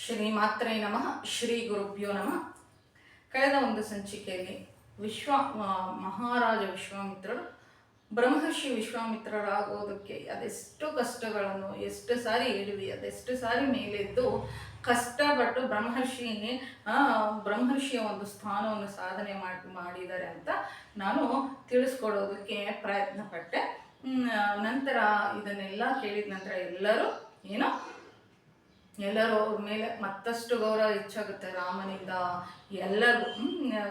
ಶ್ರೀ ಮಾತ್ರೇ ನಮಃ ಶ್ರೀ ಗುರುಭ್ಯೋ ನಮಃ. ಕಳೆದ ಒಂದು ಸಂಚಿಕೆಯಲ್ಲಿ ಮಹಾರಾಜ ವಿಶ್ವಾಮಿತ್ರರು ಬ್ರಹ್ಮರ್ಷಿ ವಿಶ್ವಾಮಿತ್ರರಾಗೋದಕ್ಕೆ ಅದೆಷ್ಟು ಕಷ್ಟಗಳನ್ನು ಎಷ್ಟು ಸಾರಿ ಹೇಳಿವಿ, ಅದೆಷ್ಟು ಸಾರಿ ಮೇಲೆದ್ದು ಕಷ್ಟಪಟ್ಟು ಬ್ರಹ್ಮರ್ಷಿಯ ಒಂದು ಸ್ಥಾನವನ್ನು ಸಾಧನೆ ಮಾಡಿದ್ದಾರೆ ಅಂತ ನಾನು ತಿಳಿಸ್ಕೊಡೋದಕ್ಕೆ ಪ್ರಯತ್ನ ಪಟ್ಟೆ. ನಂತರ ಇದನ್ನೆಲ್ಲ ಕೇಳಿದ ನಂತರ ಎಲ್ಲರೂ ಅವ್ರ ಮೇಲೆ ಮತ್ತಷ್ಟು ಗೌರವ ಹೆಚ್ಚಾಗುತ್ತೆ. ರಾಮನಿಂದ ಎಲ್ಲರಿಗೂ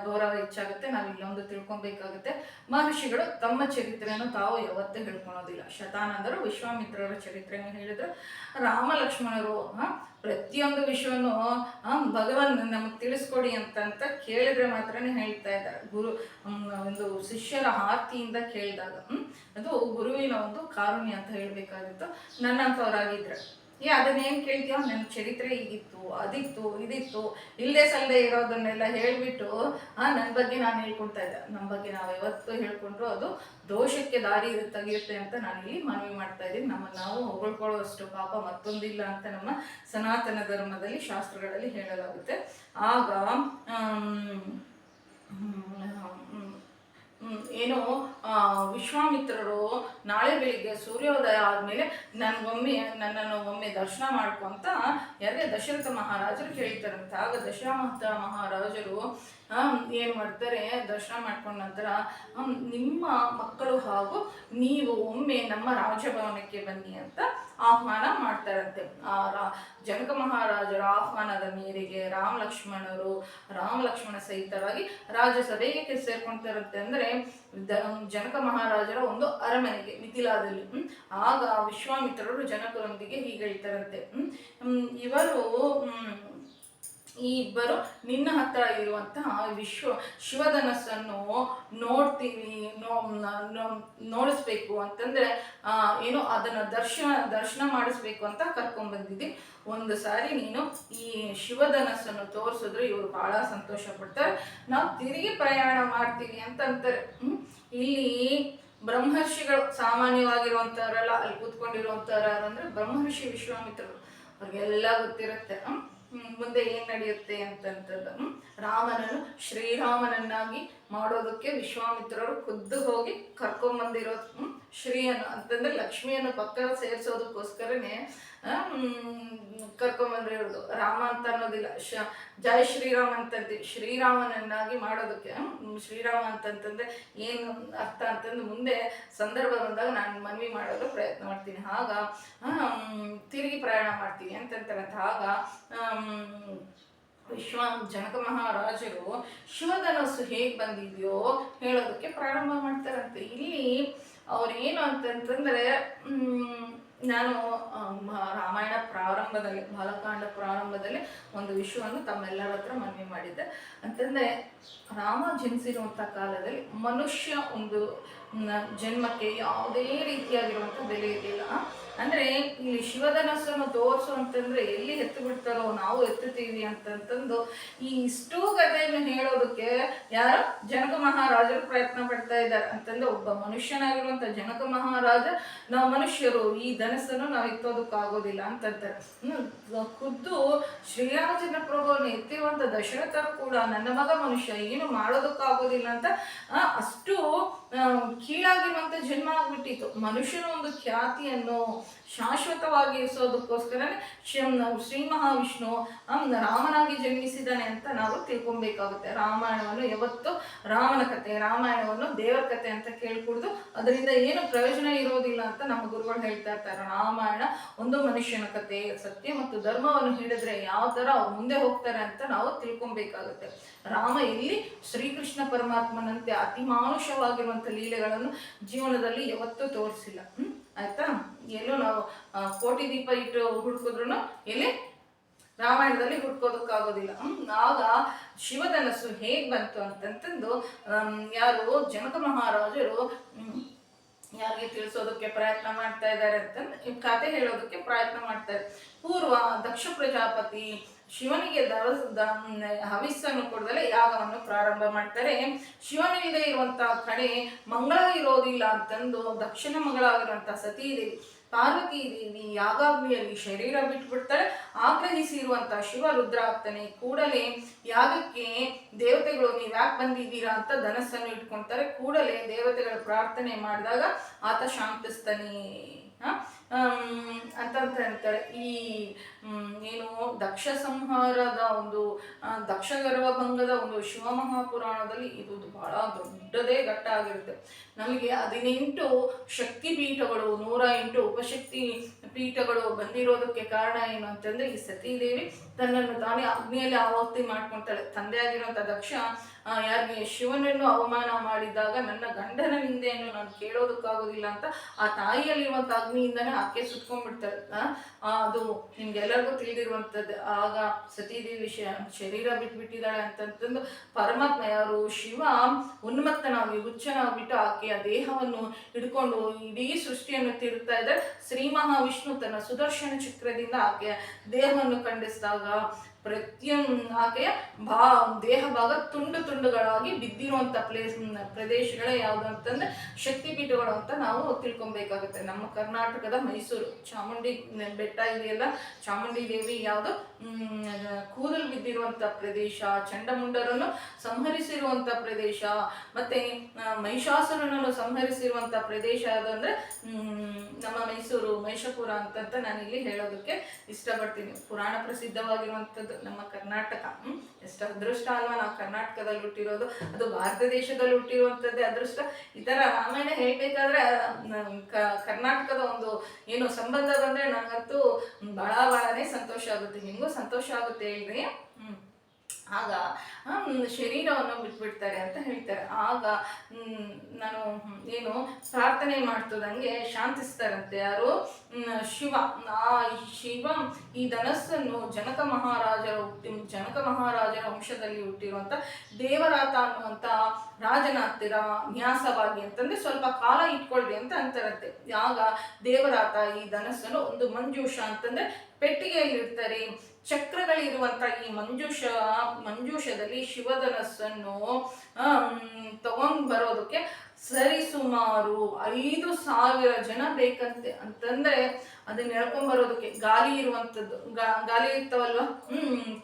ಗೌರವ ಹೆಚ್ಚಾಗುತ್ತೆ. ನಾವು ಇಲ್ಲೊಂದು ತಿಳ್ಕೊಬೇಕಾಗುತ್ತೆ, ಮಹರ್ಷಿಗಳು ತಮ್ಮ ಚರಿತ್ರೆಯನ್ನು ತಾವು ಯಾವತ್ತೂ ಹೇಳ್ಕೊಳೋದಿಲ್ಲ. ಶತಾನಂದರು ವಿಶ್ವಾಮಿತ್ರರ ಚರಿತ್ರೆಯನ್ನು ಹೇಳಿದ್ರು. ರಾಮ ಲಕ್ಷ್ಮಣರು ಪ್ರತಿಯೊಂದು ವಿಷಯವನ್ನು ಭಗವಾನ್ ನಮಗೆ ತಿಳಿಸ್ಕೊಡಿ ಅಂತ ಕೇಳಿದ್ರೆ ಮಾತ್ರನೇ ಹೇಳ್ತಾ ಇದ್ದಾರೆ. ಒಂದು ಶಿಷ್ಯರ ಆರ್ತಿಯಿಂದ ಕೇಳಿದಾಗ ಅದು ಗುರುವಿನ ಒಂದು ಕಾರುಣ್ಯ ಅಂತ ಹೇಳಬೇಕಾಗಿತ್ತು. ನನ್ನಂಥವರಾಗಿದ್ರೆ ಅದನ್ನೇನು ಕೇಳ್ತೀಯೋ, ನನ್ನ ಚರಿತ್ರೆ ಹೀಗಿತ್ತು, ಅದಿತ್ತು, ಇದಿತ್ತು, ಇಲ್ಲದೆ ಸಲ್ಲದೆ ಇರೋದನ್ನೆಲ್ಲ ಹೇಳಿಬಿಟ್ಟು ನನ್ನ ಬಗ್ಗೆ ನಾನು ಹೇಳ್ಕೊಳ್ತಾ ಇದ್ದೆ. ನಮ್ಮ ಬಗ್ಗೆ ನಾವು ಯಾವತ್ತೂ ಹೇಳ್ಕೊಂಡ್ರು ಅದು ದೋಷಕ್ಕೆ ದಾರಿ ತೆಗೆಯುತ್ತೆ ಅಂತ ನಾನು ಇಲ್ಲಿ ಮನವಿ ಮಾಡ್ತಾ ಇದ್ದೀನಿ. ನಾವು ಹೊಗಳ್ಕೊಳ್ಳುವಷ್ಟು ಪಾಪ ಮತ್ತೊಂದಿಲ್ಲ ಅಂತ ನಮ್ಮ ಸನಾತನ ಧರ್ಮದಲ್ಲಿ ಶಾಸ್ತ್ರಗಳಲ್ಲಿ ಹೇಳಲಾಗುತ್ತೆ. ಆಗ ವಿಶ್ವಾಮಿತ್ರರು ನಾಳೆ ಬೆಳಿಗ್ಗೆ ಸೂರ್ಯೋದಯ ಆದಮೇಲೆ ನನ್ನನ್ನು ಒಮ್ಮೆ ದರ್ಶನ ಮಾಡ್ಕೊಂತ ಯಾರಿಗೆ ದಶರಥ ಮಹಾರಾಜರು ಕೇಳ್ತಾರಂತೆ. ಆಗ ದಶರಥ ಮಹಾರಾಜರು ಏನು ಮಾಡ್ತಾರೆ, ದರ್ಶನ ಮಾಡ್ಕೊಂಡ ನಂತರ ನಿಮ್ಮ ಮಕ್ಕಳು ಹಾಗೂ ನೀವು ಒಮ್ಮೆ ನಮ್ಮ ರಾಜಭವನಕ್ಕೆ ಬನ್ನಿ ಅಂತ ಆಹ್ವಾನ ಮಾಡ್ತಾರಂತೆ. ಜನಕ ಮಹಾರಾಜರ ಆಹ್ವಾನದ ಮೇರೆಗೆ ರಾಮ ಲಕ್ಷ್ಮಣ ಸಹಿತವಾಗಿ ರಾಜಸಭೆಗೆ ಸೇರ್ಕೊಳ್ತಾರಂತೆ. ಅಂದರೆ ಜನಕ ಮಹಾರಾಜರ ಒಂದು ಅರಮನೆಗೆ ಮಿಥಿಲಾದಲ್ಲಿ. ಆಗ ವಿಶ್ವಾಮಿತ್ರರು ಜನಕರೊಂದಿಗೆ ಹೀಗೆ ಹೇಳ್ತಾರಂತೆ, ಈ ಇಬ್ಬರು ನಿನ್ನ ಹತ್ರ ಇರುವಂತಹ ಶಿವಧನಸ್ಸನ್ನು ನೋಡಿಸ್ಬೇಕು ಅಂತಂದ್ರೆ ಅದನ್ನ ದರ್ಶನ ಮಾಡಿಸ್ಬೇಕು ಅಂತ ಕರ್ಕೊಂಡ್ ಬಂದಿದ್ದಿ. ಒಂದು ಸಾರಿ ನೀನು ಈ ಶಿವಧನಸ್ಸನ್ನು ತೋರಿಸಿದ್ರೆ ಇವರು ಬಹಳ ಸಂತೋಷ ಪಡ್ತಾರೆ, ನಾವು ತಿರುಗಿ ಪ್ರಯಾಣ ಮಾಡ್ತೀವಿ ಅಂತ ಅಂತಾರೆ. ಇಲ್ಲಿ ಬ್ರಹ್ಮರ್ಷಿಗಳು ಸಾಮಾನ್ಯವಾಗಿರುವಂತವರೆಲ್ಲ ಅಲ್ಲಿ ಕೂತ್ಕೊಂಡಿರುವಂತವ್ರು ಯಾರು ಅಂದ್ರೆ ಬ್ರಹ್ಮರ್ಷಿ ವಿಶ್ವಾಮಿತ್ರರು. ಅವ್ರಿಗೆಲ್ಲ ಗೊತ್ತಿರುತ್ತೆ ಮುಂದೆ ಏನ್ ನಡೆಯುತ್ತೆ ಅಂತಂತದ್ದು. ರಾಮನನ್ನು ಶ್ರೀರಾಮನನ್ನಾಗಿ ಮಾಡೋದಕ್ಕೆ ವಿಶ್ವಾಮಿತ್ರರು ಖುದ್ದು ಹೋಗಿ ಕರ್ಕೊಂಬಂದಿರೋದು. ಶ್ರೀಯನ್ನು ಅಂತಂದ್ರೆ ಲಕ್ಷ್ಮಿಯನ್ನು ಪಕ್ಕ ಸೇರಿಸೋದಕ್ಕೋಸ್ಕರನೇ ಕರ್ಕೊಂಬಂದಿರೋದು. ರಾಮ ಅಂತ ಅನ್ನೋದಿಲ್ಲ, ಜೈ ಶ್ರೀರಾಮ್ ಅಂತಂದು ಶ್ರೀರಾಮನನ್ನಾಗಿ ಮಾಡೋದಕ್ಕೆ. ಶ್ರೀರಾಮ ಅಂತಂತಂದ್ರೆ ಏನು ಅರ್ಥ ಅಂತಂದು ಮುಂದೆ ಸಂದರ್ಭ ಬಂದಾಗ ನಾನು ಮನವಿ ಮಾಡೋದು ಪ್ರಯತ್ನ ಮಾಡ್ತೀನಿ. ಆಗ ತಿರುಗಿ ಪ್ರಯಾಣ ಮಾಡ್ತೀನಿ ಅಂತಂತಾರಂತ. ಆಗ ಜನಕ ಮಹಾರಾಜರು ಶಿವಧನಸ್ಸು ಹೇಗೆ ಬಂದಿದೆಯೋ ಹೇಳೋದಕ್ಕೆ ಪ್ರಾರಂಭ ಮಾಡ್ತಾರಂತೆ. ಇಲ್ಲಿ ಅವ್ರೇನು ಅಂತಂತಂದ್ರೆ ನಾನು ರಾಮಾಯಣ ಪ್ರಾರಂಭದಲ್ಲಿ ಬಾಲಕಾಂಡ ಪ್ರಾರಂಭದಲ್ಲಿ ಒಂದು ವಿಷಯವನ್ನು ತಮ್ಮೆಲ್ಲರ ಹತ್ರ ಮನವಿ ಮಾಡಿದ್ದೆ. ಅಂತಂದ್ರೆ ರಾಮ ಜನಿಸಿರುವಂಥ ಕಾಲದಲ್ಲಿ ಮನುಷ್ಯ ಒಂದು ಜನ್ಮಕ್ಕೆ ಯಾವುದೇ ರೀತಿಯಾಗಿರುವಂಥ ಬೆಲೆ ಇರಲಿಲ್ಲ. ಅಂದ್ರೆ ಇಲ್ಲಿ ಶಿವಧನಸ್ಸನ್ನು ತೋರಿಸು ಅಂತಂದ್ರೆ ಎಲ್ಲಿ ಎತ್ತು ಬಿಡ್ತಾರೋ ನಾವು ಎತ್ತುತ್ತೀವಿ ಅಂತಂದು ಈ ಇಷ್ಟೂ ಕಥೆಯನ್ನು ಹೇಳೋದಕ್ಕೆ ಯಾರು ಜನಕ ಮಹಾರಾಜರು ಪ್ರಯತ್ನ ಪಡ್ತಾ ಇದ್ದಾರೆ. ಅಂತಂದ್ರೆ ಒಬ್ಬ ಮನುಷ್ಯನಾಗಿರುವಂತ ಜನಕ ಮಹಾರಾಜ, ನಾವು ಮನುಷ್ಯರು ಈ ಧನಸ್ಸನ್ನು ನಾವು ಎತ್ತೋದಕ್ಕಾಗೋದಿಲ್ಲ ಅಂತಂತಾರೆ. ಖುದ್ದು ಶ್ರೀರಾಮಚಂದ್ರ ಪ್ರಭುವನ್ನು ಎತ್ತಿರುವಂತ ದಶರಥರು ಕೂಡ ನನ್ನ ಮಗ ಮನುಷ್ಯ ಏನು ಮಾಡೋದಕ್ಕಾಗೋದಿಲ್ಲ ಅಂತ ಅಷ್ಟು ಕೀಳಾಗಿರುವಂತ ಜನ್ಮ ಆಗ್ಬಿಟ್ಟಿತ್ತು. ಮನುಷ್ಯನ ಒಂದು ಖ್ಯಾತಿಯನ್ನು ಶಾಶ್ವತವಾಗಿ ಇರಿಸೋದಕ್ಕೋಸ್ಕರನೇ ಶ್ರೀ ಮಹಾವಿಷ್ಣು ರಾಮನಾಗಿ ಜನ್ಮಿಸಿದ್ದಾನೆ ಅಂತ ನಾವು ತಿಳ್ಕೊಬೇಕಾಗುತ್ತೆ. ರಾಮಾಯಣವನ್ನು ಯಾವತ್ತು ರಾಮನ ಕಥೆ, ರಾಮಾಯಣವನ್ನು ದೇವರ ಕಥೆ ಅಂತ ಕೇಳ್ಕೊಡ್ದು ಅದರಿಂದ ಏನು ಪ್ರಯೋಜನ ಇರೋದಿಲ್ಲ ಅಂತ ನಮ್ಮ ಗುರುಗಳು ಹೇಳ್ತಾ ಇರ್ತಾರೆ. ರಾಮಾಯಣ ಒಂದು ಮನುಷ್ಯನ ಕಥೆ, ಸತ್ಯ ಮತ್ತು ಧರ್ಮವನ್ನು ಹೇಳಿದ್ರೆ ಯಾವ ತರ ಅವ್ರು ಮುಂದೆ ಹೋಗ್ತಾರೆ ಅಂತ ನಾವು ತಿಳ್ಕೊಬೇಕಾಗುತ್ತೆ. ರಾಮ ಇಲ್ಲಿ ಶ್ರೀಕೃಷ್ಣ ಪರಮಾತ್ಮನಂತೆ ಅತಿ ಮಾನುಷವಾಗಿರುವಂತ ಲೀಲೆಗಳನ್ನು ಜೀವನದಲ್ಲಿ ಯಾವತ್ತೂ ತೋರಿಸಿಲ್ಲ. ಆಯ್ತಾ, ಎಲ್ಲೂ ನಾವು ಕೋಟಿ ದೀಪ ಇಟ್ಟು ಹುಡುಕಿದ್ರು ಎಲ್ಲಿ ರಾಮಾಯಣದಲ್ಲಿ ಹುಡ್ಕೋದಕ್ಕಾಗೋದಿಲ್ಲ. ಆಗ ಶಿವಧನಸ್ಸು ಹೇಗ್ ಬಂತು ಅಂತಂದು ಯಾರು ಜನಕ ಮಹಾರಾಜರು ಯಾರಿಗೆ ತಿಳಿಸೋದಕ್ಕೆ ಪ್ರಯತ್ನ ಮಾಡ್ತಾ ಇದ್ದಾರೆ ಅಂತ ಕತೆ ಹೇಳೋದಕ್ಕೆ ಪ್ರಯತ್ನ ಮಾಡ್ತಾರೆ. ಪೂರ್ವ ದಕ್ಷ ಪ್ರಜಾಪತಿ ಶಿವನಿಗೆ ಹವಿಸ್ಸನ್ನು ಕೊಡದಲೆ ಯಾಗವನ್ನು ಪ್ರಾರಂಭ ಮಾಡ್ತಾರೆ. ಶಿವನಿಲ್ಲದೆ ಇರುವಂತಹ ಕಡೆ ಮಂಗಳ ಇರೋದಿಲ್ಲ ಅಂತಂದು ದಕ್ಷಿಣ ಮಗಳಾಗಿರುವಂತಹ ಸತೀದೇವಿ ಪಾರ್ವತಿ ದೇವಿ ಯಾಗಾಗ್ನಿಯಲ್ಲಿ ಶರೀರ ಬಿಟ್ಬಿಡ್ತಾಳೆ. ಆಗ್ರಹಿಸಿರುವಂತಹ ಶಿವ ರುದ್ರ ಆಗ್ತಾನೆ. ಕೂಡಲೇ ಯಾಗಕ್ಕೆ ದೇವತೆಗಳು ನೀವು ಯಾಕೆ ಬಂದಿದ್ದೀರಾ ಅಂತ ಧನಸ್ಸನ್ನು ಇಟ್ಕೊಳ್ತಾರೆ. ಕೂಡಲೇ ದೇವತೆಗಳ ಪ್ರಾರ್ಥನೆ ಮಾಡಿದಾಗ ಆತ ಶಾಂತಿಸ್ತಾನೆ ಅಂತ ಹೇಳ್ತಾರೆ. ಈ ಏನು ದಕ್ಷ ಸಂಹಾರದ ಒಂದು ದಕ್ಷ ಗರ್ವಭಂಗದ ಒಂದು ಶಿವಮಹಾಪುರಾಣದಲ್ಲಿ ಇದು ಬಹಳ ದೊಡ್ಡದೇ ಘಟ್ಟ ಆಗಿರುತ್ತೆ. ನಮಗೆ 18 ಶಕ್ತಿ ಪೀಠಗಳು 108 ಉಪಶಕ್ತಿ ಪೀಠಗಳು ಬಂದಿರೋದಕ್ಕೆ ಕಾರಣ ಏನು ಅಂತಂದ್ರೆ ಈ ಸತೀದೇವಿ ತನ್ನನ್ನು ತಾನೇ ಅಗ್ನಿಯಲ್ಲಿ ಆಹುತಿ ಮಾಡ್ಕೊಳ್ತಾಳೆ. ತಂದೆ ಆಗಿರುವಂತ ದಕ್ಷ ಯಾರಿಗೆ ಶಿವನನ್ನು ಅವಮಾನ ಮಾಡಿದಾಗ ನನ್ನ ಗಂಡನ ನಿಂದೆಯನ್ನು ನಾನು ಕೇಳೋದಕ್ಕಾಗೋದಿಲ್ಲ ಅಂತ ಆ ತಾಯಿಯಲ್ಲಿರುವಂತ ಅಗ್ನಿಯಿಂದನೇ ಆಕೆ ಸುಟ್ಕೊಂಡ್ಬಿಡ್ತಾಳೆ. ಅದು ನಿಮ್ಗೆಲ್ಲರಿಗೂ ತಿಳಿದಿರುವಂಥದ್ದು. ಆಗ ಸತೀದೇವಿ ಶರೀರ ಬಿಟ್ಬಿಟ್ಟಿದ್ದಾಳೆ ಅಂತಂದು ಪರಮಾತ್ಮ ಯಾರು ಶಿವ ಉನ್ಮತ್ತನಾಗಿ ಹುಚ್ಚನಾಗ್ಬಿಟ್ಟು ಆಕೆಯ ದೇಹವನ್ನು ಹಿಡ್ಕೊಂಡು ಇಡೀ ಸೃಷ್ಟಿಯನ್ನು ತಿರುಗ್ತಾ ಇದ್ದಾರೆ. ಶ್ರೀ ಮಹಾವಿಷ್ಣು ತನ್ನ ಸುದರ್ಶನ ಚಕ್ರದಿಂದ ಆಕೆಯ ದೇಹವನ್ನು ಖಂಡಿಸಿದಾಗ ಆಕೆಯ ದೇಹ ಭಾಗ ತುಂಡುಗಳಾಗಿ ಬಿದ್ದಿರುವಂತ ಪ್ರದೇಶಗಳೇ ಯಾವುದು ಅಂತಂದ್ರೆ ಶಕ್ತಿಪೀಠಗಳು ಅಂತ ನಾವು ತಿಳ್ಕೊಬೇಕಾಗುತ್ತೆ. ನಮ್ಮ ಕರ್ನಾಟಕದ ಮೈಸೂರು ಚಾಮುಂಡಿ ಬೆಟ್ಟ ಇದೆಯಲ್ಲ, ಚಾಮುಂಡಿ ದೇವಿ ಯಾವುದು ಕೂದಲು ಬಿದ್ದಿರುವಂತ ಪ್ರದೇಶ, ಚಂಡಮುಂಡರನ್ನು ಸಂಹರಿಸಿರುವಂತ ಪ್ರದೇಶ, ಮತ್ತೆ ಮಹಿಷಾಸುರನನ್ನು ಸಂಹರಿಸಿರುವಂತ ಪ್ರದೇಶ ಯಾವುದು ಅಂದ್ರೆ ನಮ್ಮ ಮೈಸೂರು ಮಹಿಷಪುರ ಅಂತ ನಾನು ಇಲ್ಲಿ ಹೇಳೋದಕ್ಕೆ ಇಷ್ಟಪಡ್ತೀನಿ. ಪುರಾಣ ಪ್ರಸಿದ್ಧವಾಗಿರುವಂಥದ್ದು ನಮ್ಮ ಕರ್ನಾಟಕ. ಎಷ್ಟು ಅದೃಷ್ಟ ಅಲ್ವಾ ನಾವು ಕರ್ನಾಟಕದಲ್ಲಿ ಹುಟ್ಟಿರೋದು, ಅದು ಭಾರತ ದೇಶದಲ್ಲಿ ಹುಟ್ಟಿರುವಂಥದ್ದೇ ಅದೃಷ್ಟ. ಈ ಥರ ರಾಮಾಯಣ ಹೇಳ್ಬೇಕಾದ್ರೆ ಕರ್ನಾಟಕದ ಒಂದು ಏನು ಸಂಬಂಧ ಬಂದರೆ ನನಗಂತೂ ಬಹಳನೇ ಸಂತೋಷ ಆಗುತ್ತೆ. ನಿಮಗೂ ಸಂತೋಷ ಆಗುತ್ತೆ ಹೇಳ್ರಿ. ಆಗ ಶರೀರವನ್ನು ಬಿಟ್ಬಿಡ್ತಾರೆ ಅಂತ ಹೇಳ್ತಾರೆ. ಆಗ ನಾನು ಏನು ಪ್ರಾರ್ಥನೆ ಮಾಡ್ತದಂಗೆ ಶಾಂತಿಸ್ತಾರಂತೆ ಯಾರು ಶಿವ. ಆ ಶಿವ ಈ ಧನಸ್ಸನ್ನು ಜನಕ ಮಹಾರಾಜರ ವಂಶದಲ್ಲಿ ಹುಟ್ಟಿರುವಂತ ದೇವರಾತ ಅನ್ನುವಂತ ರಾಜನ ಹತ್ತಿರ ನ್ಯಾಸವಾಗಿ ಅಂತಂದ್ರೆ ಸ್ವಲ್ಪ ಕಾಲ ಇಟ್ಕೊಳ್ರಿ ಅಂತ ಅಂತಾರಂತೆ. ಆಗ ದೇವರಾತ ಈ ಧನಸ್ಸನ್ನು ಒಂದು ಮಂಜೂಷ ಅಂತಂದ್ರೆ ಪೆಟ್ಟಿಗೆಯಲ್ಲಿ ಇಡ್ತಾರೆ. ಚಕ್ರಗಳಿರುವಂತ ಈ ಮಂಜೂಷದಲ್ಲಿ ಶಿವಧನಸ್ಸನ್ನು ತಗೊಂಡ್ ಬರೋದಕ್ಕೆ ಸರಿಸುಮಾರು 5,000 ಜನ ಬೇಕಂತೆ. ಅಂತಂದ್ರೆ ಅದನ್ನ ಎಳ್ಕೊಂಡ್ ಬರೋದಕ್ಕೆ ಗಾಲಿ ಇರುವಂತದ್ದು ಗಾಲಿ ಇರ್ತಾವಲ್ವ,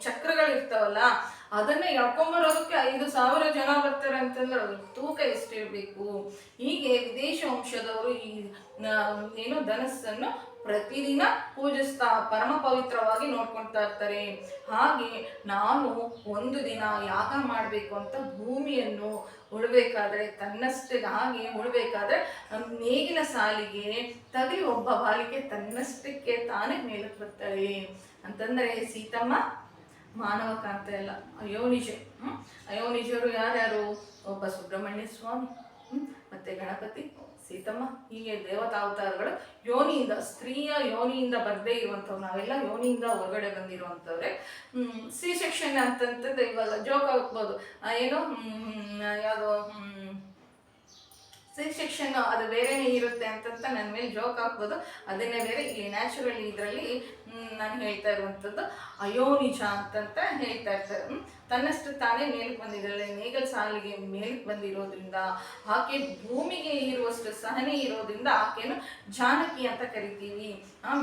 ಚಕ್ರಗಳಿರ್ತಾವಲ್ಲ, ಅದನ್ನ ಎಳ್ಕೊಂಬರೋದಕ್ಕೆ 5,000 ಜನ ಬರ್ತಾರೆ ಅಂತಂದ್ರೆ ಅದ್ರ ತೂಕ ಎಷ್ಟಿರ್ಬೇಕು. ಹೀಗೆ ವಿದೇಶ ವಂಶದವರು ಈ ಏನು ಧನಸ್ಸನ್ನು ಪ್ರತಿದಿನ ಪೂಜಿಸ್ತಾ ಪರಮ ಪವಿತ್ರವಾಗಿ ನೋಡ್ಕೊಳ್ತಾ ಇರ್ತಾರೆ. ಹಾಗೆ ನಾನು ಒಂದು ದಿನ ಯಾಗ ಮಾಡಬೇಕು ಅಂತ ಭೂಮಿಯನ್ನು ಉಳ್ಬೇಕಾದ್ರೆ ತನ್ನಷ್ಟಕ್ಕೆ ಹಾಗೆ ಉಳ್ಬೇಕಾದ್ರೆ ನೇಗಿಲ ಸಾಲಿಗೆ ತಗಲಿ ಒಬ್ಬ ಬಾಲಿಕೆ ತನ್ನಷ್ಟಕ್ಕೆ ತಾನೇ ಮೇಲಕ್ಕೆ ಬರ್ತಾರೆ ಅಂತಂದ್ರೆ ಸೀತಮ್ಮ ಮಾನವ ಕಾಂತ ಎಲ್ಲ ಅಯೋನಿಜ. ಅಯೋನಿಜರು ಯಾರ್ಯಾರು? ಒಬ್ಬ ಸುಬ್ರಹ್ಮಣ್ಯ ಸ್ವಾಮಿ, ಮತ್ತೆ ಗಣಪತಿ, ಸೀತಮ್ಮ, ಹೀಗೆ ದೇವತಾವತಾರಗಳು ಯೋನಿಯಿಂದ ಸ್ತ್ರೀಯ ಯೋನಿಯಿಂದ ಬರ್ದೇ ಇರುವಂಥವ್ರು. ನಾವೆಲ್ಲ ಯೋನಿಯಿಂದ ಹೊರಗಡೆ ಬಂದಿರುವಂಥವ್ರೆ. ಸಿ ಸೆಕ್ಷನ್ ಅಂತಂತಂದ್ರೆ ಇವಾಗ ಜೋಕ್ ಆಗ್ಬೋದು, ಏನು ಯಾವುದೋ ಸಿ ಸೆಕ್ಷನ್ ಅದು ಬೇರೆನೇ ಇರುತ್ತೆ ಅಂತಂತ ನನ್ನ ಮೇಲೆ ಜೋಕ್ ಹಾಕ್ಬೋದು, ಅದನ್ನೇ ಬೇರೆ. ಇಲ್ಲಿ ನ್ಯಾಚುರಲಿ ಇದರಲ್ಲಿ ನಾನು ಹೇಳ್ತಾ ಇರುವಂಥದ್ದು ಅಯೋನಿಜ ಅಂತಂತ ಹೇಳ್ತಾ ಇರ್ತಾರೆ. ತನ್ನಷ್ಟು ತಾನೇ ಮೇಲಕ್ಕೆ ಬಂದಿದ್ದಾಳೆ, ನೇಗಲ್ ಸಾಲಿಗೆ ಮೇಲಕ್ಕೆ ಬಂದಿರೋದ್ರಿಂದ ಆಕೆ ಭೂಮಿಗೆ ಇರುವಷ್ಟು ಸಹನೆ ಇರೋದ್ರಿಂದ ಆಕೆಯನ್ನು ಜಾನಕಿ ಅಂತ ಕರಿತೀವಿ.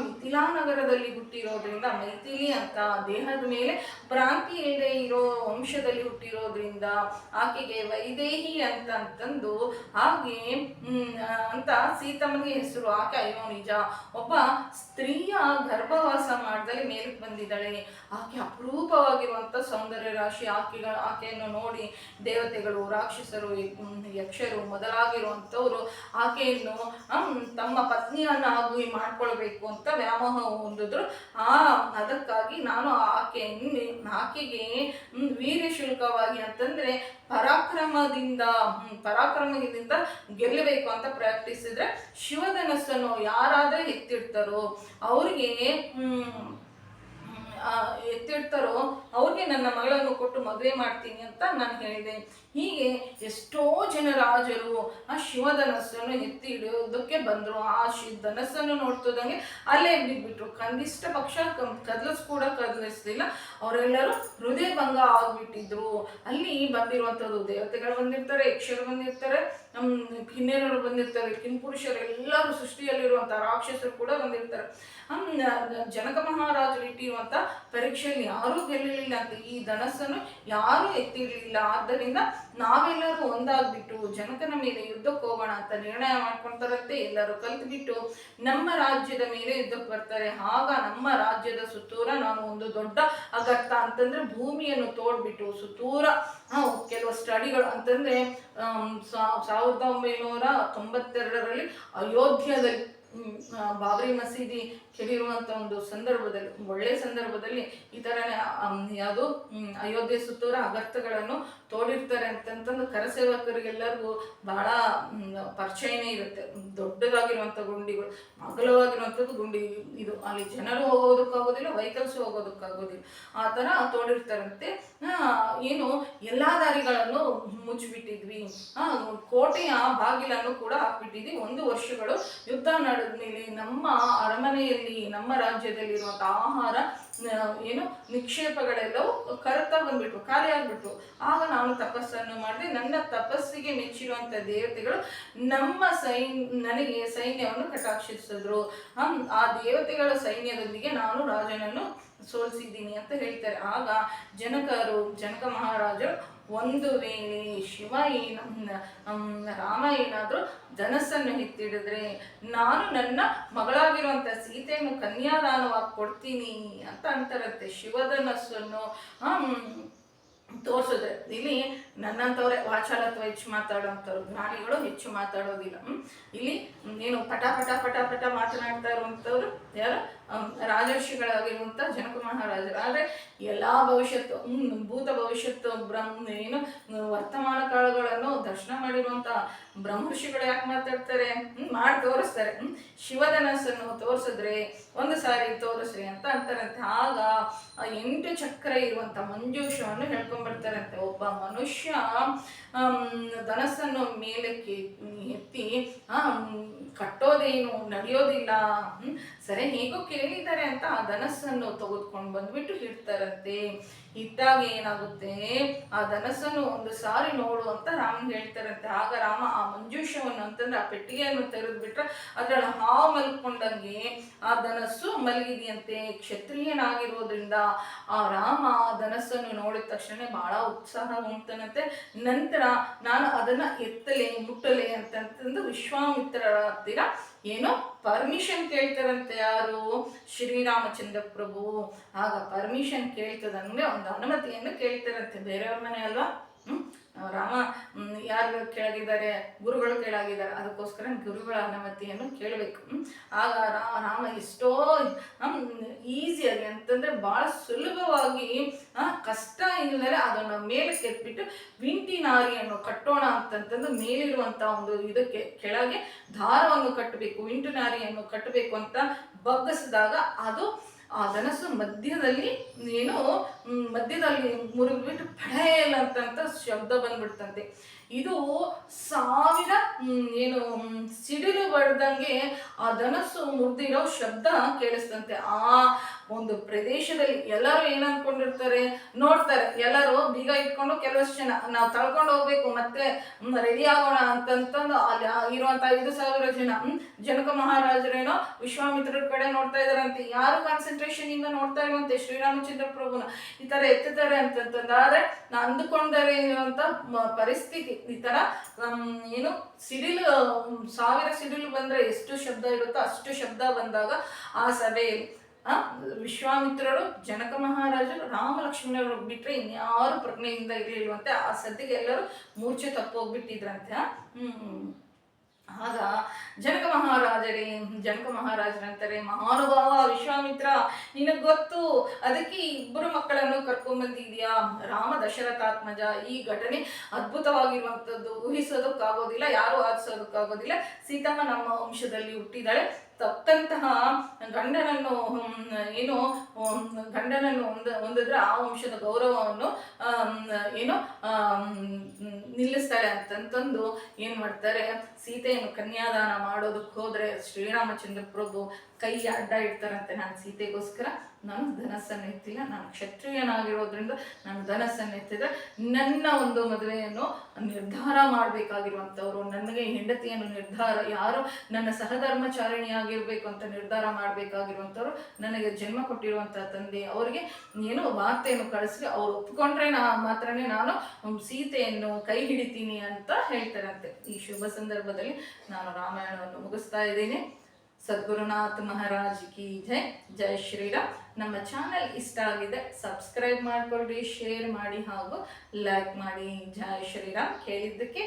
ಮಿಥಿಲಾನಗರದಲ್ಲಿ ಹುಟ್ಟಿರೋದ್ರಿಂದ ಮೈಥಿಲಿ ಅಂತ, ದೇಹದ ಮೇಲೆ ಭ್ರಾಂತಿ ಇಲ್ಲದೆ ಇರೋ ವಂಶದಲ್ಲಿ ಹುಟ್ಟಿರೋದ್ರಿಂದ ಆಕೆಗೆ ವೈದೇಹಿ ಅಂತಂದು ಹಾಗೆ ಅಂತ ಸೀತಮ್ಮನಿಗೆ ಹೆಸರು. ಆಕೆ ಅಯೋನಿಜ, ಒಬ್ಬ ಸ್ತ್ರೀಯ ಗರ್ಭವಾಸ ಮಾಡ್ದಲ್ಲಿ ಮೇಲಕ್ಕೆ ಬಂದಿದ್ದಾಳೆ. ಆಕೆ ಅಪರೂಪವಾಗಿರುವಂಥ ಸೌಂದರ್ಯ ರಾಶಿ. ಆಕೆಯನ್ನು ನೋಡಿ ದೇವತೆಗಳು, ರಾಕ್ಷಸರು, ಯಕ್ಷರು ಮೊದಲಾಗಿರುವಂಥವ್ರು ಆಕೆಯನ್ನು ತಮ್ಮ ಪತ್ನಿಯನ್ನಾಗಿ ಮಾಡ್ಕೊಳ್ಬೇಕು ಅಂತ ವ್ಯಾಮೋಹ ಹೊಂದಿದ್ರು. ಅದಕ್ಕಾಗಿ ನಾನು ಆಕೆಗೆ ವೀರ್ಯ ಶುಲ್ಕವಾಗಿ ಅಂತಂದ್ರೆ ಪರಾಕ್ರಮದಿಂದ ಗೆಲ್ಲಬೇಕು ಅಂತ ಪ್ರಾರ್ಥಿಸಿದ್ರೆ ಶಿವಧನಸ್ಸನ್ನು ಯಾರಾದ್ರೆ ಎತ್ತಿಡ್ತಾರೋ ಅವ್ರಿಗೆ ನನ್ನ ಮಗಳನ್ನು ಕೊಟ್ಟು ಮದುವೆ ಮಾಡ್ತೀನಿ ಅಂತ ನಾನು ಹೇಳಿದೆ. ಹೀಗೆ ಎಷ್ಟೋ ಜನ ರಾಜರು ಆ ಶಿವಧನಸ್ಸನ್ನು ಎತ್ತಿ ಹಿಡಿಯೋದಕ್ಕೆ ಬಂದರು. ಆ ಧನಸ್ಸನ್ನು ನೋಡ್ತಿದ್ದಂಗೆ ಅಲ್ಲೇ ಬಿದ್ಬಿಟ್ರು. ಕಂದಿಷ್ಟ ಪಕ್ಷ ಕೂಡ ಕದಲಿಸ್ಲಿಲ್ಲ. ಅವರೆಲ್ಲರೂ ಹೃದಯ ಭಂಗ ಆಗ್ಬಿಟ್ಟಿದ್ರು. ಅಲ್ಲಿ ಬಂದಿರುವಂಥದ್ದು ದೇವತೆಗಳು ಬಂದಿರ್ತಾರೆ, ಯಕ್ಷರು ಬಂದಿರ್ತಾರೆ, ಕಿನ್ನೇರರು ಬಂದಿರ್ತಾರೆ, ಕಿಂಪುರುಷರು, ಎಲ್ಲರೂ ಸೃಷ್ಟಿಯಲ್ಲಿರುವಂಥ ರಾಕ್ಷಸರು ಕೂಡ ಬಂದಿರ್ತಾರೆ. ಜನಕ ಮಹಾರಾಜರು ಇಟ್ಟಿರುವಂಥ ಪರೀಕ್ಷೆಯಲ್ಲಿ ಯಾರೂ ಗೆಲ್ಲಲಿಲ್ಲ ಅಂತ, ಈ ಧನಸ್ಸನ್ನು ಯಾರೂ ಎತ್ತಿರಲಿಲ್ಲ. ಆದ್ದರಿಂದ ನಾವೆಲ್ಲರೂ ಒಂದಾಗ್ಬಿಟ್ಟು ಜನಕನ ಮೇಲೆ ಯುದ್ಧಕ್ಕೆ ಹೋಗೋಣ ಅಂತ ನಿರ್ಣಯ ಮಾಡ್ಕೊಳ್ತಾರಂತೆ. ಎಲ್ಲರೂ ಕಲ್ತ್ಬಿಟ್ಟು ನಮ್ಮ ರಾಜ್ಯದ ಮೇಲೆ ಯುದ್ಧಕ್ಕೆ ಬರ್ತಾರೆ. ಆಗ ನಮ್ಮ ರಾಜ್ಯದ ಸುತ್ತೂರ ನಾನು ಒಂದು ದೊಡ್ಡ ಅಗರ್ತ ಅಂತಂದ್ರೆ ಭೂಮಿಯನ್ನು ತೋಡ್ಬಿಟ್ಟು ಸುತ್ತೂರ ಕೆಲವು ಸ್ಟಡಿಗಳು ಅಂತಂದ್ರೆ 1992ರಲ್ಲಿ ಅಯೋಧ್ಯದಲ್ಲಿ ಬಾಬರಿ ಮಸೀದಿ ಕೆಡಿರುವಂಥ ಒಂದು ಸಂದರ್ಭದಲ್ಲಿ, ಒಳ್ಳೆ ಸಂದರ್ಭದಲ್ಲಿ ಈ ಥರನೇ ಯಾವುದು ಅಯೋಧ್ಯೆ ಸುತ್ತೂರ ಅಗರ್ತಗಳನ್ನು ತೋಡಿರ್ತಾರೆ ಅಂತಂತಂದು ಕರಸೇವಕರಿಗೆಲ್ಲರಿಗೂ ಬಹಳ ಪರಿಚಯನೇ ಇರುತ್ತೆ. ದೊಡ್ಡದಾಗಿರುವಂಥ ಗುಂಡಿಗಳು, ಅಗಲವಾಗಿರುವಂಥದ್ದು ಗುಂಡಿ, ಇದು ಅಲ್ಲಿ ಜನರು ಹೋಗೋದಕ್ಕಾಗೋದಿಲ್ಲ, ವೆಹಿಕಲ್ಸ್ ಹೋಗೋದಕ್ಕಾಗೋದಿಲ್ಲ, ಆ ಥರ ತೋಡಿರ್ತಾರಂತೆ. ಏನು ಎಲ್ಲ ದಾರಿಗಳನ್ನು ಮುಚ್ಚಿಬಿಟ್ಟಿದ್ವಿ, ಕೋಟೆಯ ಬಾಗಿಲನ್ನು ಕೂಡ ಹಾಕ್ಬಿಟ್ಟಿದ್ವಿ. 1 ವರ್ಷಗಳು ಯುದ್ಧ ನಡೆದ ಮೇಲೆ ನಮ್ಮ ಅರಮನೆಯಲ್ಲಿ, ನಮ್ಮ ರಾಜ್ಯದಲ್ಲಿರುವಂಥ ಆಹಾರ ಏನು ನಿಕ್ಷೇಪಗಳೆಲ್ಲವೂ ಕರತಾ ಬಂದ್ಬಿಟ್ವು, ಖಾಲಿ ಆಗ್ಬಿಟ್ವು. ಆಗ ನಾನು ತಪಸ್ಸನ್ನು ಮಾಡಿದೆ. ನನ್ನ ತಪಸ್ಸಿಗೆ ಮೆಚ್ಚಿರುವಂಥ ದೇವತೆಗಳು ನನಗೆ ಸೈನ್ಯವನ್ನು ಕಟಾಕ್ಷಿಸಿದ್ರು. ಆ ದೇವತೆಗಳ ಸೈನ್ಯದೊಂದಿಗೆ ನಾನು ರಾಜನನ್ನು ಸೋಲಿಸಿದ್ದೀನಿ ಅಂತ ಹೇಳ್ತಾರೆ. ಆಗ ಜನಕ ಮಹಾರಾಜರು ಒಂದು ವೇಳೆ ರಾಮ ಏನಾದರೂ ಧನಸ್ಸನ್ನು ಎತ್ತಿಡಿದ್ರೆ ನಾನು ನನ್ನ ಮಗಳಾಗಿರುವಂಥ ಸೀತೆಯನ್ನು ಕನ್ಯಾದಾನವಾಗಿ ಕೊಡ್ತೀನಿ ಅಂತ ಅಂತಾರಂತೆ. ಶಿವಧನಸ್ಸನ್ನು ತೋರಿಸಿದ್ರೆ ಇಲ್ಲಿ ನನ್ನಂಥವ್ರೆ ವಾಚಾಲತ್ವ ಹೆಚ್ಚು ಮಾತಾಡೋಂಥವ್ರು, ಜ್ಞಾನಿಗಳು ಹೆಚ್ಚು ಮಾತಾಡೋದಿಲ್ಲ. ಇಲ್ಲಿ ಏನು ಪಟ ಪಟ ಪಟ ಪಟ ಮಾತನಾಡ್ತಾ ಇರುವಂಥವ್ರು ಯಾರು? ರಾಜರ್ಷಿಗಳಾಗಿರುವಂಥ ಜನಕ ಮಹಾರಾಜರು. ಆದರೆ ಎಲ್ಲ ಭವಿಷ್ಯತ್ತು, ಭೂತ ಭವಿಷ್ಯತ್ತು, ಏನು ವರ್ತಮಾನ ಕಾಲಗಳನ್ನು ದರ್ಶನ ಮಾಡಿರುವಂಥ ಬ್ರಹ್ಮರ್ಷಿಗಳು ಯಾಕೆ ಮಾತಾಡ್ತಾರೆ? ಮಾಡಿ ತೋರಿಸ್ತಾರೆ. ಶಿವಧನಸ್ಸನ್ನು ತೋರಿಸಿದ್ರೆ ಒಂದು ಸಾರಿ ತೋರಿಸ್ರಿ ಅಂತ ಅಂತಾರಂತೆ. ಆಗ 8 ಚಕ್ರ ಇರುವಂಥ ಮಂಜೂಷವನ್ನು ಹೇಳ್ಕೊಂಡ್ಬರ್ತಾರಂತೆ. ಒಬ್ಬ ಮನುಷ್ಯ ಧನಸ್ಸನ್ನು ಮೇಲಕ್ಕೆ ಎತ್ತಿ ಕಟ್ಟೋದೇನು ನಡೆಯೋದಿಲ್ಲ, ಸರಿ ಹೇಗೋ ಕೇಳಿದ್ದಾರೆ ಅಂತ ಆ ಧನಸ್ಸನ್ನು ತೆಗೆದುಕೊಂಡು ಬಂದ್ಬಿಟ್ಟು ಇಡ್ತಾರಂತೆ. ಇಟ್ಟಾಗ ಏನಾಗುತ್ತೆ, ಆ ಧನಸ್ಸನ್ನು ಒಂದು ಸಾರಿ ನೋಡು ಅಂತ ರಾಮನ್ ಹೇಳ್ತಾರಂತೆ. ಆಗ ರಾಮ ಆ ಮಂಜೂಷವನ್ನು ಅಂತಂದ್ರೆ ಆ ಪೆಟ್ಟಿಗೆಯನ್ನು ತೆರೆದ್ಬಿಟ್ರೆ ಅದ್ರಲ್ಲಿ ಹಾವು ಮಲ್ಕೊಂಡಂಗೆ ಆ ಧನಸ್ಸು ಮಲಗಿದೆಯಂತೆ. ಕ್ಷತ್ರಿಯನಾಗಿರೋದ್ರಿಂದ ಆ ರಾಮ ಆ ಧನಸ್ಸನ್ನು ನೋಡಿದ ತಕ್ಷಣ ಬಹಳ ಉತ್ಸಾಹ ಉಂಟನಂತೆ. ನಂತರ ನಾನು ಅದನ್ನ ಎತ್ತಲೆ ಮುಟ್ಟಲೆ ಅಂತಂದು ವಿಶ್ವಾಮಿತ್ರರ ಹತ್ತಿರ ಏನೋ ಪರ್ಮಿಷನ್ ಕೇಳ್ತಾರಂತೆ. ಯಾರು? ಶ್ರೀರಾಮಚಂದ್ರ ಪ್ರಭು. ಆಗ ಪರ್ಮಿಷನ್ ಕೇಳ್ತದಂದ್ರೆ ಒಂದು ಅನುಮತಿಯನ್ನು ಕೇಳ್ತಾರಂತೆ. ಬೇರೆಯವ್ರ ಮನೆ ಅಲ್ವಾ, ರಾಮ ಯಾರು ಕೆಳಗಿದ್ದಾರೆ? ಗುರುಗಳು ಕೆಳಗಿದ್ದಾರೆ. ಅದಕ್ಕೋಸ್ಕರ ಗುರುಗಳ ಅನುಮತಿಯನ್ನು ಕೇಳಬೇಕು. ಆಗ ರಾಮ ಎಷ್ಟೋ ಈಸಿಯಾಗಿ ಅಂತಂದ್ರೆ ಬಹಳ ಸುಲಭವಾಗಿ ಕಷ್ಟ ಇಲ್ಲದೆ ಅದನ್ನು ಮೇಲಕ್ಕೆ ಎತ್ಬಿಟ್ಟು ವಿಂಟಿ ನಾರಿಯನ್ನು ಕಟ್ಟೋಣ ಅಂತಂತಂದು ಮೇಲಿರುವಂಥ ಒಂದು ಇದಕ್ಕೆ ಕೆಳಗೆ ದಾರವನ್ನು ಕಟ್ಟಬೇಕು, ವಿಂಟು ನಾರಿಯನ್ನು ಕಟ್ಟಬೇಕು ಅಂತ ಬಗ್ಗಿಸಿದಾಗ ಅದು ಆ ಧನಸ್ಸು ಮಧ್ಯದಲ್ಲಿ ಮುರಿದ್ಬಿಟ್ಟು ಪಡೆಯಲ್ಲ ಅಂತ ಶಬ್ದ ಬಂದ್ಬಿಡ್ತಂತೆ. ಇದು 1000 ಸಿಡಿಲು ಬಡ್ದಂಗೆ ಆ ಧನಸ್ಸು ಮುರಿದಿರೋ ಶಬ್ದ ಕೇಳಿಸ್ತಂತೆ. ಆ ಒಂದು ಪ್ರದೇಶದಲ್ಲಿ ಎಲ್ಲರೂ ಏನ್ ಅನ್ಕೊಂಡಿರ್ತಾರೆ, ನೋಡ್ತಾರೆ, ಎಲ್ಲರೂ ಬೀಗ ಇಟ್ಕೊಂಡು ಕೆಲವಷ್ಟು ಜನ ನಾವು ತಳ್ಕೊಂಡು ಹೋಗ್ಬೇಕು ಮತ್ತೆ ರೆಡಿ ಆಗೋಣ ಅಂತಂತಂದು ಅಲ್ಲಿ ಇರುವಂತ 5,000 ಜನ ಜನಕ ಮಹಾರಾಜರೇನೋ ವಿಶ್ವಾಮಿತ್ರರ ಕಡೆ ನೋಡ್ತಾ ಇದಾರಂತೆ. ಯಾರು ಕಾನ್ಸಂಟ್ರೇಷನ್ ಇಂದ ನೋಡ್ತಾ ಇರುವಂತೆ ಶ್ರೀರಾಮಚಂದ್ರ ಪ್ರಭುನ ಈ ತರ ಎತ್ತಿದ್ದಾರೆ ಅಂತಂದ್ರೆ ಅಂದುಕೊಂಡರೆ ಇರುವಂತ ಪರಿಸ್ಥಿತಿ. ಈ ತರ ಸಿಡಿಲು 1000 ಸಿಡಿಲು ಬಂದ್ರೆ ಎಷ್ಟು ಶಬ್ದ ಇರುತ್ತೋ ಅಷ್ಟು ಶಬ್ದ ಬಂದಾಗ ಆ ಸಭೆಯಲ್ಲಿ ವಿಶ್ವಾಮಿತ್ರರು, ಜನಕ ಮಹಾರಾಜರು, ರಾಮ ಲಕ್ಷ್ಮಣರು ಬಿಟ್ರೆ ಇನ್ಯಾರು ಪ್ರಜ್ಞೆಯಿಂದ ಇರಲಿಲ್ವಂತೆ. ಆ ಸದ್ಯಕ್ಕೆ ಎಲ್ಲರೂ ಮೂರ್ಛೆ ತಪ್ಪೋಗ್ಬಿಟ್ಟಿದ್ರಂತೆ. ಆಗ ಜನಕ ಮಹಾರಾಜರಂತಾರೆ, ಮಹಾನುಭಾವ ವಿಶ್ವಾಮಿತ್ರ, ನಿನಗೆ ಗೊತ್ತು, ಅದಕ್ಕೆ 2 ಮಕ್ಕಳನ್ನು ಕರ್ಕೊಂಡ್ಬಂದಿದ್ಯಾ. ರಾಮ ದಶರಥಾತ್ಮಜ. ಈ ಘಟನೆ ಅದ್ಭುತವಾಗಿರುವಂಥದ್ದು, ಊಹಿಸೋದಕ್ಕಾಗೋದಿಲ್ಲ, ಯಾರು ಆರಿಸೋದಕ್ಕಾಗೋದಿಲ್ಲ. ಸೀತಮ್ಮ ನಮ್ಮ ವಂಶದಲ್ಲಿ ಹುಟ್ಟಿದಾಳೆ, ತಪ್ಪಂತಹ ಗಂಡನನ್ನು ಏನು ಗಂಡನನ್ನು ಹೊಂದಿದ್ರೆ ಆ ವಂಶದ ಗೌರವವನ್ನು ಏನು ನಿಲ್ಲಿಸ್ತಾಳೆ ಅಂತಂತಂದು ಏನು ಮಾಡ್ತಾರೆ, ಸೀತೆಯನ್ನು ಕನ್ಯಾದಾನ ಮಾಡೋದಕ್ಕೆ ಹೋದರೆ ಶ್ರೀರಾಮಚಂದ್ರ ಪ್ರಭು ಕೈ ಅಡ್ಡ ಇಡ್ತಾರಂತೆ. ನಾನು ಸೀತೆಗೋಸ್ಕರ ನಾನು ಧನಸ್ಸನ್ನು ಎತ್ತಿಲ್ಲ, ನಾನು ಕ್ಷತ್ರಿಯನಾಗಿರೋದ್ರಿಂದ ನಾನು ಧನಸ್ಸನ್ನು ಎತ್ತಿದ್ರೆ ನನ್ನ ಒಂದು ಮದುವೆಯನ್ನು ನಿರ್ಧಾರ ಮಾಡಬೇಕಾಗಿರುವಂಥವ್ರು, ನನಗೆ ಹೆಂಡತಿಯನ್ನು ನಿರ್ಧಾರ ಯಾರು ನನ್ನ ಸಹಧರ್ಮಚಾರಿಣಿಯಾಗಿರ್ಬೇಕು ಅಂತ ನಿರ್ಧಾರ ಮಾಡಬೇಕಾಗಿರುವಂಥವ್ರು, ನನಗೆ ಜನ್ಮ ಕೊಟ್ಟಿರುವಂಥ ತಂದೆ ಅವರಿಗೆ ಏನೋ ವಾರ್ತೆಯನ್ನು ಕಳಿಸಿ ಅವ್ರು ಒಪ್ಕೊಂಡ್ರೆ ಮಾತ್ರನೇ ನಾನು ಸೀತೆಯನ್ನು ಕೈ ಹಿಡಿತೀನಿ ಅಂತ ಹೇಳ್ತಾರಂತೆ. ಈ ಶುಭ ಸಂದರ್ಭದಲ್ಲಿ ನಾನು ರಾಮಾಯಣವನ್ನು ಮುಗಿಸ್ತಾ ಇದ್ದೀನಿ. ಸದ್ಗುರುನಾಥ್ ಮಹಾರಾಜ್ ಕಿ ಜೈ. ಜೈ ಶ್ರೀರಾಮ್. ನಮ್ಮ ಚಾನಲ್ ಇಷ್ಟ ಆಗಿದೆ, ಸಬ್ಸ್ಕ್ರೈಬ್ ಮಾಡ್ಕೊಳ್ರಿ, ಶೇರ್ ಮಾಡಿ ಹಾಗೂ ಲೈಕ್ ಮಾಡಿ. ಜೈ ಶ್ರೀರಾಮ್. ಕೇಳಿದ್ದಕ್ಕೆ